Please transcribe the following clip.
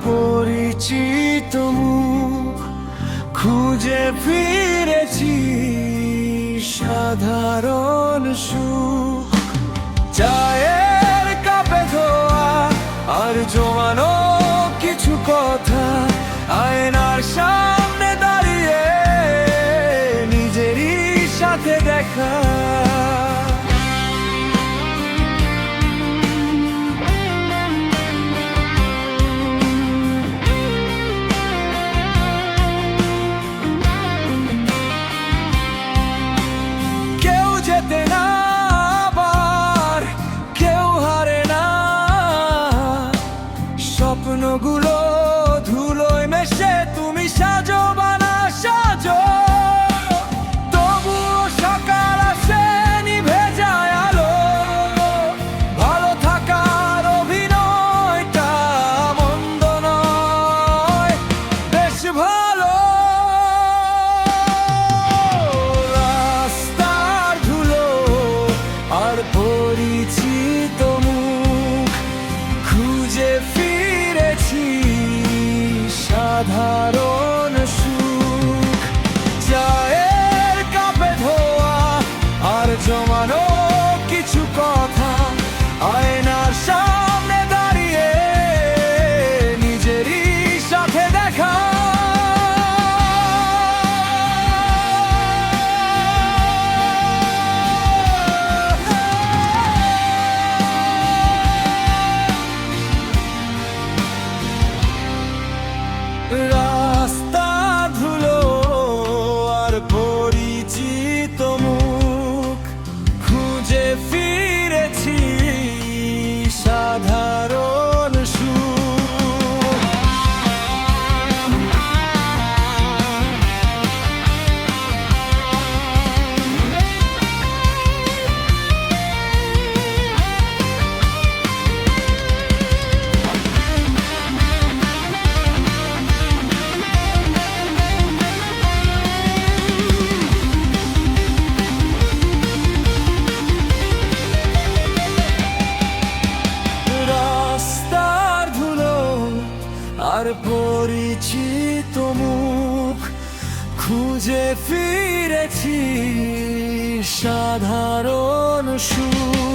পরিচিত মুখ খুঁজে ফিরেছি সাধারণ সুখ। চায়ের কাপে ধোয়া আর জমানো কিছু কথা, আয়নার সামনে দাঁড়িয়ে নিজেরই সাথে দেখা। কেউ যেতে না আবার, কেউ হারে না, স্বপ্নগুলো ধুলোয় মেশে তুমি সাজো বানা সাজো। তবুও সকাল আসে নিভে যায় আলো, ভালো থাকার অভিনয়টা মন্দ নয়, বেশ ভালো। রাস্তার ধুলো আর পরিচিত মুখ খুঁজে ফিরেছি সাধারণ সুখ। চায়ের কাপে ধোয়া আর জমানো কিছু কথা, আয়নার সামনে দাঁড়িয়ে নিজেরই সাথে দেখা। রাস্তা ধুলো আর পরিচিত মুখ খুঁজে ফিরেছি সাধারণ সুখ। রাস্তার ধুলো আর পরিচিত মুখ খুঁজে ফিরেছি সাধারণ সুখ।